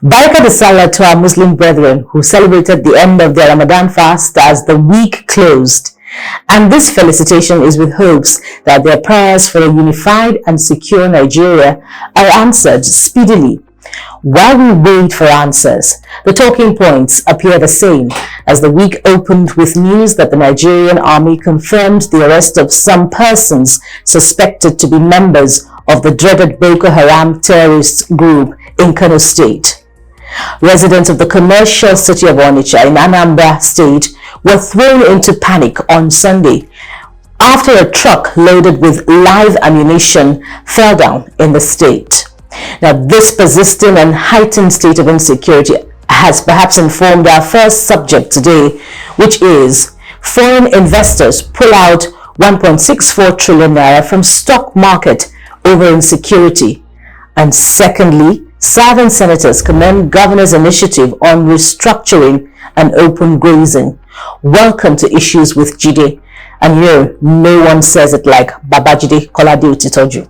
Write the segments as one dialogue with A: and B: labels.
A: Baraka de Salah to our Muslim brethren who celebrated the end of their Ramadan fast as the week closed. And this felicitation is with hopes that their prayers for a unified and secure Nigeria are answered speedily. While we wait for answers, the talking points appear the same as the week opened with news that the Nigerian army confirmed the arrest of some persons suspected to be members of the dreaded Boko Haram terrorist group in Kano State. Residents of the commercial city of Onitsha in Anambra State were thrown into panic on Sunday after a truck loaded with live ammunition fell down in the state. Now, this persistent and heightened state of insecurity has perhaps informed our first subject today, which is foreign investors pull out 1.64 trillion naira from stock market over insecurity. And secondly, Southern senators commend governor's initiative on restructuring and open grazing. Welcome to Issues with Jide. And here, no one says it like Babajide Kolade-Otitoju.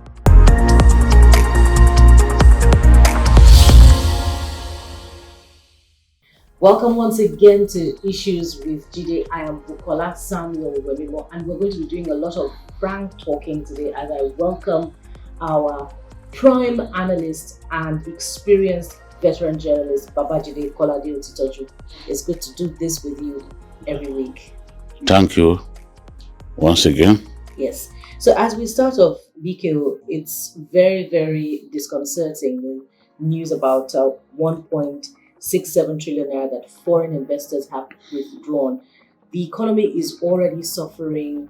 A: Welcome once again to Issues with Jide. I am Bukola Samuel Wemimo, and we're going to be doing a lot of frank talking today as I welcome our prime analyst and experienced veteran journalist, Babajide Kolade-Otitoju. It's good to do this with you every week.
B: Thank you once again.
A: Yes. So as we start off, BKO, it's very, very disconcerting, the news about 1.67 trillion naira that foreign investors have withdrawn. The economy is already suffering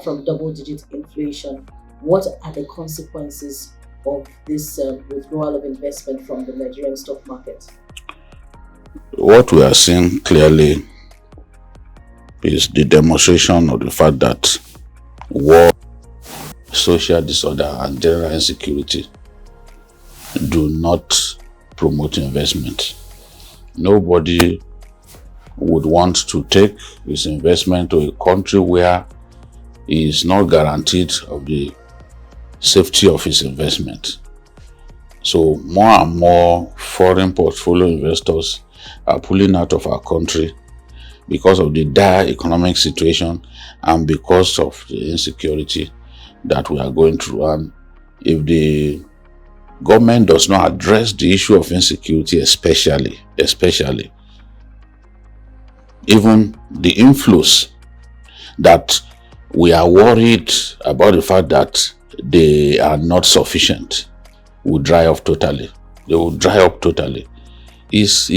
A: from double-digit inflation. What are the consequences of this withdrawal of investment from the Nigerian stock market?
B: What we are seeing clearly is the demonstration of the fact that war, social disorder, and general insecurity do not promote investment. Nobody would want to take his investment to a country where he is not guaranteed of the safety of his investment. So more and more foreign portfolio investors are pulling out of our country because of the dire economic situation and because of the insecurity that we are going through. And if the government does not address the issue of insecurity, especially even the inflows that we are worried about, the fact that they are not sufficient, will dry up totally. They will dry up totally. It's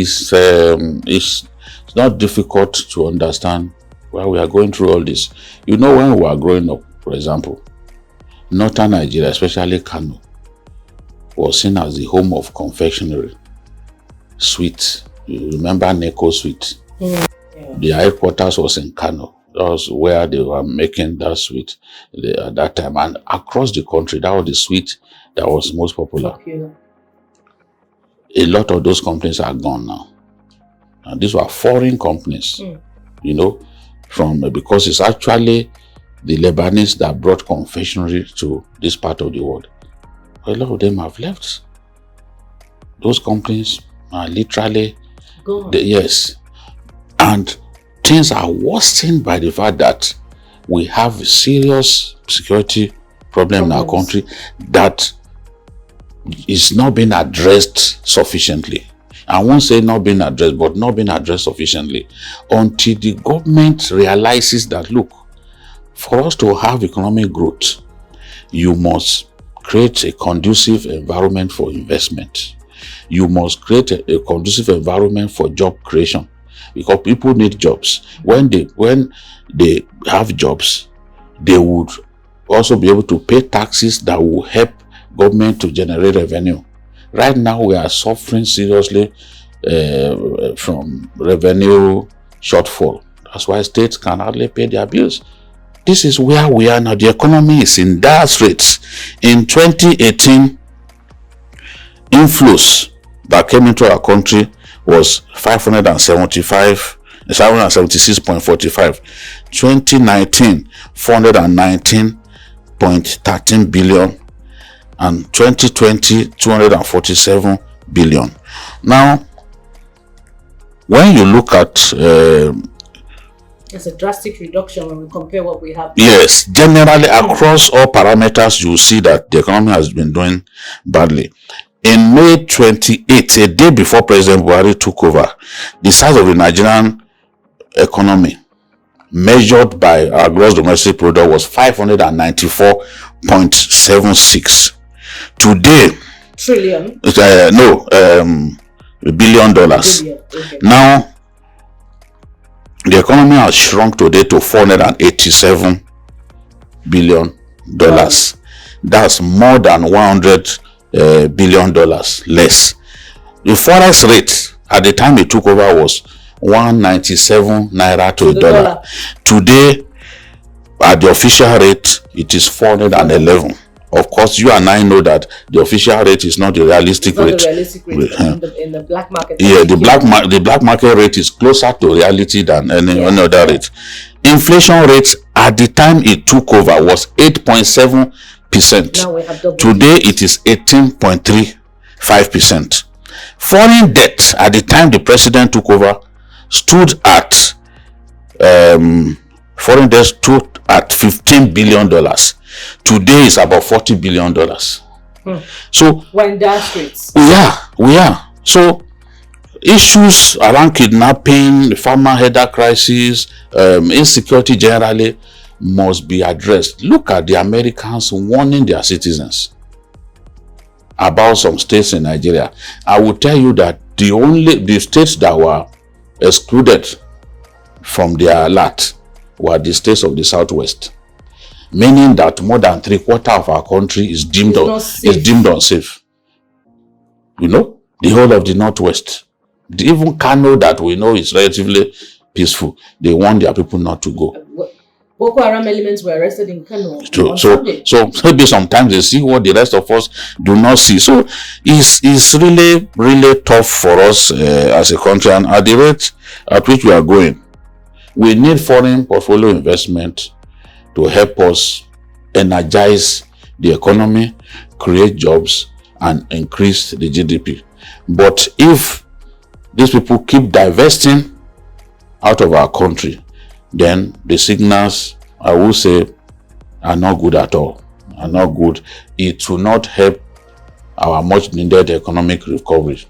B: not difficult to understand why we are going through all this. You know, when we were growing up, for example, northern Nigeria, especially Kano, was seen as the home of confectionery, sweet. You remember Neko Sweet? Yeah. The headquarters was in Kano. That was where they were making that sweet at that time. And across the country, that was the sweet that was most popular. A lot of those companies are gone now. And these were foreign companies, you know, because it's actually the Lebanese that brought confectionery to this part of the world. A lot of them have left. Those companies are literally gone. Yes. And things are worsened by the fact that we have a serious security problem in our country that is not being addressed sufficiently. I won't say not being addressed, but not being addressed sufficiently until the government realizes that, look, for us to have economic growth, you must create a conducive environment for investment. You must create a conducive environment for job creation, because people need jobs. When they have jobs, they would also be able to pay taxes that will help government to generate revenue. Right now, we are suffering seriously from revenue shortfall. That's why states can hardly pay their bills. This is where we are now. The economy is in dire straits. In 2018, inflows that came into our country was 776.45. 2019, 419.13 billion. And 2020, billion. Now, when you look at
A: it's a drastic reduction when we compare what we have.
B: Yes, generally across all parameters, you see that the economy has been doing badly. In May 28, a day before President Buhari took over, the size of the Nigerian economy, measured by our gross domestic product, was 594.76. Today,
A: trillion?
B: $1 billion.
A: Okay.
B: Now, the economy has shrunk today to $487 billion. Wow. That's more than $100 billion less. The forex rate at the time he took over was 197 naira to a dollar. Today, at the official rate, it is 411. Of course, you and I know that the official rate is not the realistic rate.
A: The realistic rate in the black market.
B: Yeah, the black market rate is closer to reality than any other rate. Inflation rates at the time it took over was 8.7%.
A: Now we have double.
B: Today it is 18.35%. Foreign debt at the time the president took over stood at foreign debt stood at $15 billion. Today is about $40 billion. So
A: we're in dire straits.
B: We are. So issues around kidnapping, the farmer header crisis, insecurity generally must be addressed. Look at the Americans warning their citizens about some states in Nigeria. I will tell you that the states that were excluded from their alert were the states of the Southwest. Meaning that more than 3/4 of our country is deemed unsafe. You know, the whole of the Northwest. Even Kano, that we know is relatively peaceful, they want their people not to go.
A: Boko Haram elements were arrested in Kano.
B: So maybe sometimes they see what the rest of us do not see. So it's really, really tough for us as a country, and at the rate at which we are going, we need foreign portfolio investment to help us energize the economy, create jobs, and increase the GDP. But if these people keep divesting out of our country, then the signals, I will say, are not good at all. Are not good. It will not help our much needed economic recovery.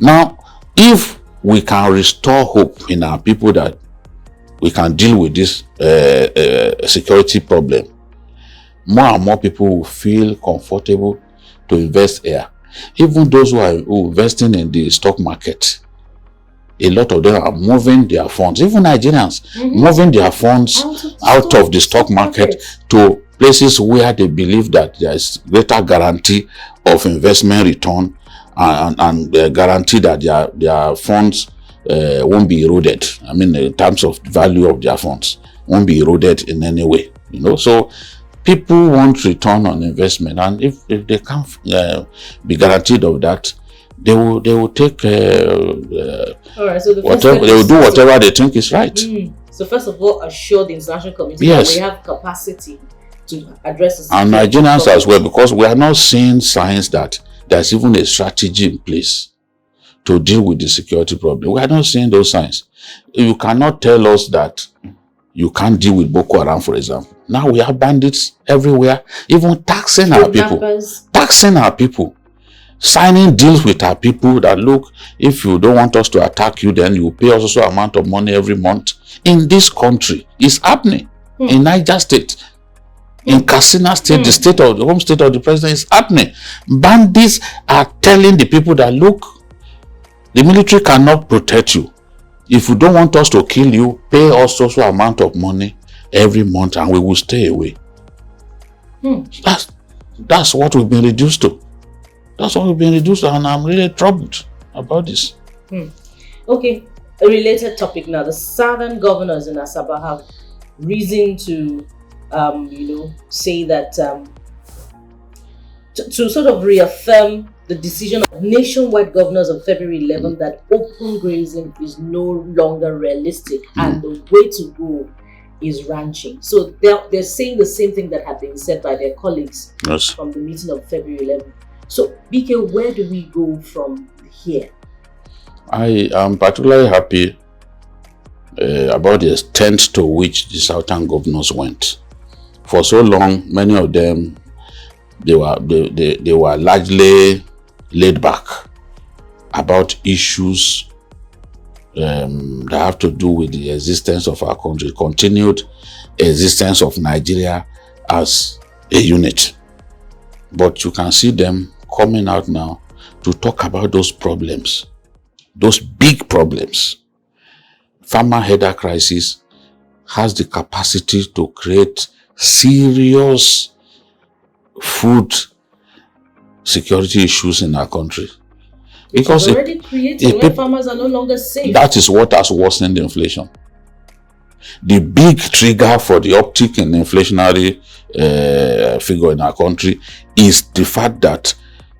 B: Now, if we can restore hope in our people that we can deal with this security problem, more and more people will feel comfortable to invest here. Even those who are investing in the stock market, a lot of them are moving their funds, even Nigerians, moving their funds out of the stock market to places where they believe that there is greater guarantee of investment return and guarantee that their funds won't be eroded. I mean, in terms of value of their funds, won't be eroded in any way. You know, so people want return on investment, and if they can't be guaranteed of that, they will take
A: all right. So
B: whatever they will do, whatever they think is right.
A: So first of all, assure the international community that we have capacity to address this,
B: and Nigerians as well, because we are not seeing signs that there's even a strategy in place to deal with the security problem. We are not seeing those signs. You cannot tell us that you can't deal with Boko Haram, for example. Now we have bandits everywhere, even taxing our people, signing deals with our people that, look, if you don't want us to attack you, then you pay us also amount of money every month. In this country, it's happening. In Niger State, in Katsina State, the home state of the president, is happening. Bandits are telling the people that, look, the military cannot protect you. If you don't want us to kill you, pay us also amount of money every month and we will stay away. That's what we've been reduced to. That's what we've been reduced to, and I'm really troubled about this.
A: Okay, a related topic now. The southern governors in Asaba have reason to, say that to sort of reaffirm the decision of nationwide governors on February 11 that open grazing is no longer realistic and the way to go is ranching. So they're saying the same thing that had been said by their colleagues from the meeting of February 11. So BK, where do we go from here?
B: I am particularly happy about the extent to which the Southern governors went. For so long, many of them, they were largely laid back about issues that have to do with the existence of our country, continued existence of Nigeria as a unit. But you can see them coming out now to talk about those problems, those big problems. Farmer header crisis has the capacity to create serious food security issues in our country. Because
A: it's already creating when farmers are no longer safe.
B: That is what has worsened inflation. The big trigger for the uptick in inflationary figure in our country is the fact that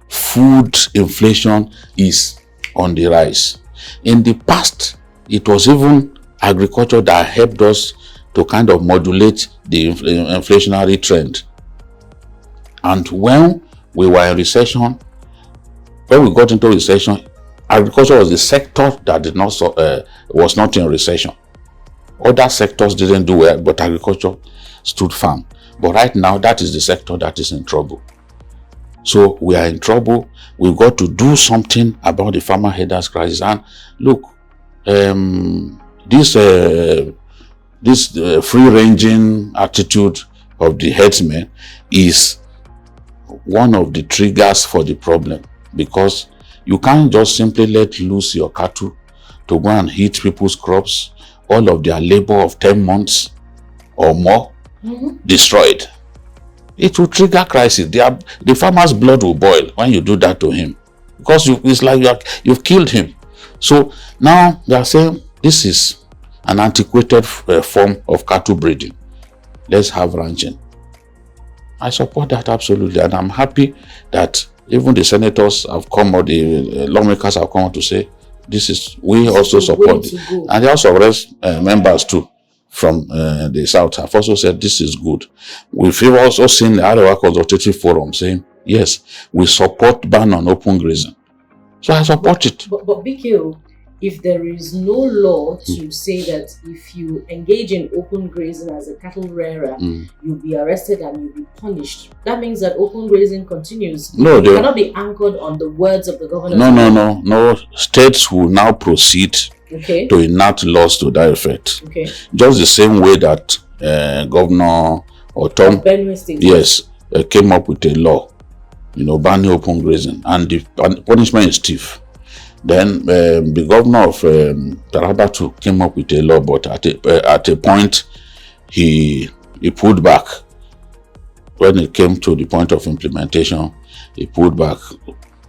B: food inflation is on the rise. In the past, it was even agriculture that helped us to kind of modulate the inflationary trend. And when we were in recession, when we got into recession, agriculture was the sector that did not was not in recession. Other sectors didn't do well, but agriculture stood firm. But right now, that is the sector that is in trouble. So we are in trouble. We've got to do something about the farmer headers crisis. And look, this free-ranging attitude of the headsmen is one of the triggers for the problem, because you can't just simply let loose your cattle to go and hit people's crops, all of their labor of 10 months or more destroyed. It will trigger crisis. The farmer's blood will boil when you do that to him, because it's like you've killed him. So now they are saying this is an antiquated form of cattle breeding. Let's have ranching. I support that absolutely, and I'm happy that even the senators have come, or the lawmakers have come out to say we also support it. And the House of Reps members too from the South have also said this is good. We've also seen the Arewa Consultative Forum saying, yes, we support ban on open grazing. So I support it.
A: But BKO, if there is no law to say that if you engage in open grazing as a cattle rearer, you'll be arrested and you'll be punished, that means that open grazing continues.
B: No,
A: it cannot be anchored on the words of the governor.
B: No. States will now proceed to enact laws to that effect. Just the same way that Governor Otom,
A: Benue State,
B: yes, came up with a law, banning open grazing, and the punishment is stiff. Then the governor of Taraba too came up with a law, but at a point he pulled back. When it came to the point of implementation, he pulled back.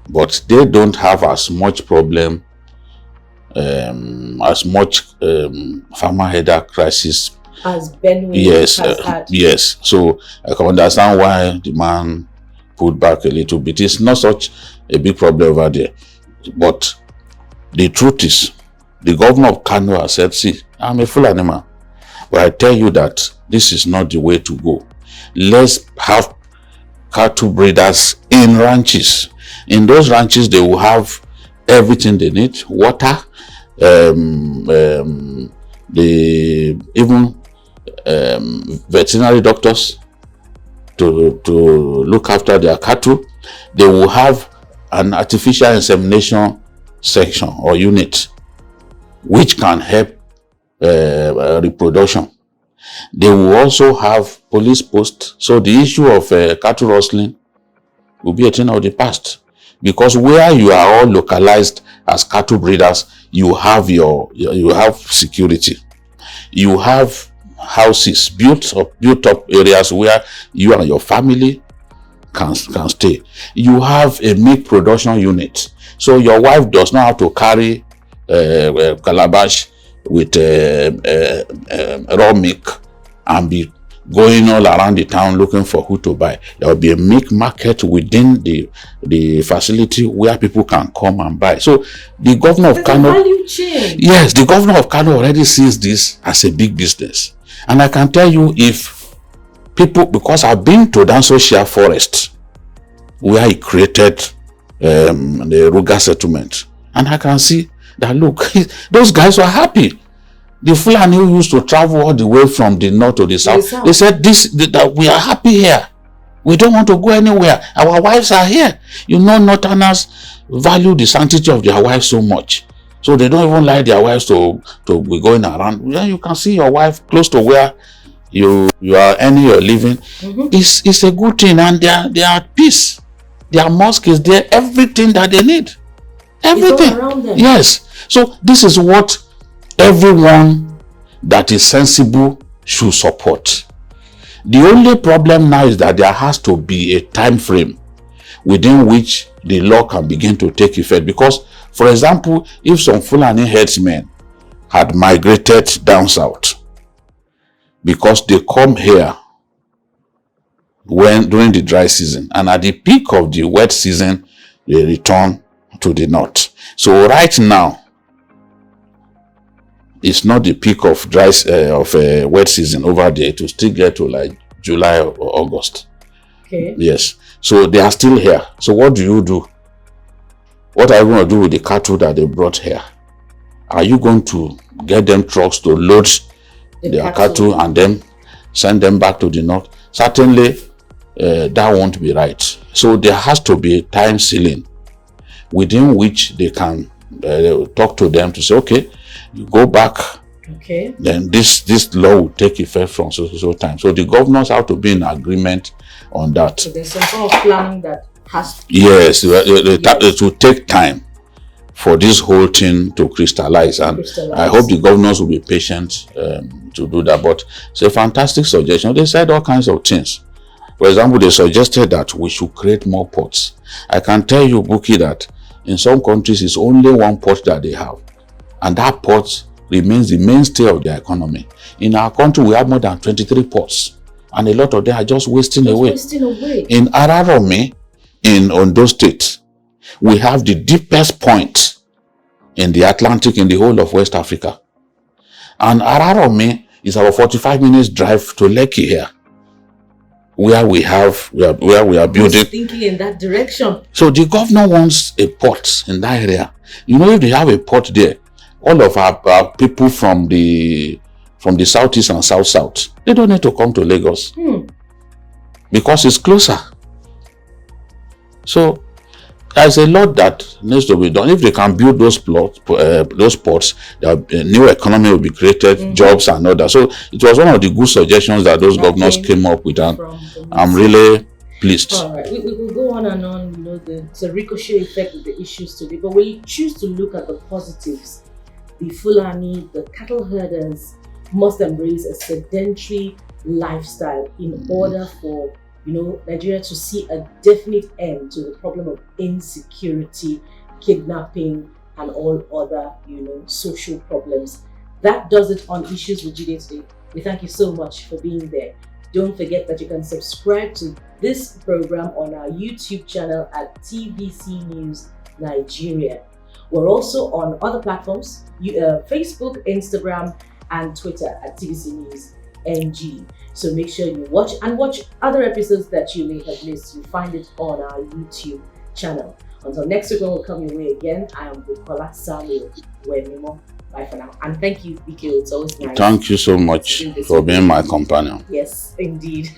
B: But they don't have as much problem, as much farmer header crisis
A: as Benue
B: has
A: had.
B: Yes. So I can understand why the man pulled back a little bit. It's not such a big problem over there. But the truth is, the governor of Kano has said, see, I'm a full animal, but I tell you that this is not the way to go. Let's have cattle breeders in ranches. In those ranches, they will have everything they need, water, even veterinary doctors to look after their cattle. They will have an artificial insemination section or unit which can help reproduction. They will also have police posts. So the issue of cattle rustling will be a thing of the past, because where you are all localized as cattle breeders, you have security. You have houses, built up areas where you and your family can stay. You have a milk production unit, so your wife does not have to carry calabash with raw milk and be going all around the town looking for who to buy. There will be a milk market within the facility where people can come and buy. So the governor of Kano, yes, the governor of Kano already sees this as a big business. And I can tell you, if people, because I've been to Danso Share Forest, where he created the Ruga settlement. And I can see that, look, those guys were happy. The Fulani who used to travel all the way from the north to the south, they said that we are happy here. We don't want to go anywhere. Our wives are here. You know, Northerners value the sanctity of their wives so much. So they don't even like their wives to be going around. Yeah, you can see your wife close to where you are earning your living. It's a good thing, and they are at peace. Their mosque is there, everything that they need. Everything.
A: It's all around them.
B: Yes. So this is what everyone that is sensible should support. The only problem now is that there has to be a time frame within which the law can begin to take effect. Because, for example, if some Fulani herdsmen had migrated down south because they come here during the dry season, and at the peak of the wet season they return to the north. So right now it's not the peak of wet season over there. It will still get to like July or August.
A: Okay.
B: Yes. So they are still here. So what do you do? What are you going to do with the cattle that they brought here? Are you going to get them trucks to load their cattle and then send them back to the north? Certainly, that won't be right. So there has to be a time ceiling within which they can talk to them to say, okay, you go back.
A: Okay. Then
B: this law will take effect from so time. So the governors have to be in agreement on that.
A: So there's some sort of planning that has to.
B: Yes, it will take time for this whole thing to crystallize, and I hope the governors will be patient to do that. But it's a fantastic suggestion. They said all kinds of things. For example, they suggested that we should create more ports. I can tell you, Buki, that in some countries it's only one port that they have, and that port remains the mainstay of their economy. In our country, we have more than 23 ports, and a lot of them are just wasting away. In Araromi, in Ondo State, we have the deepest point in the Atlantic in the whole of West Africa. And Araromi is about 45 minutes drive to Lekki here, where we are building.
A: Thinking in that direction.
B: So the governor wants a port in that area. You know, if they have a port there, all of our people from the southeast and south, they don't need to come to Lagos because it's closer. So there's a lot that needs to be done. If they can build those ports, a new economy will be created, jobs and all that. So it was one of the good suggestions that those governors came up with, and I'm really pleased.
A: All right, we will go on and on. You know, it's a ricochet effect with the issues today, but we choose to look at the positives. The Fulani, the cattle herders must embrace a sedentary lifestyle in order for Nigeria to see a definite end to the problem of insecurity, kidnapping, and all other, social problems. That does it on Issues with Jide today. We thank you so much for being there. Don't forget that you can subscribe to this program on our YouTube channel at TVC News Nigeria. We're also on other platforms, Facebook, Instagram, and Twitter at TVC News NG. So make sure you watch other episodes that you may have missed. You find it on our YouTube channel. Until next week when we'll come your way again, I am Bukola Samuel Wenimo. Bye for now. And thank you, BK. It's always nice.
B: Thank you so much for being my companion.
A: Yes, indeed.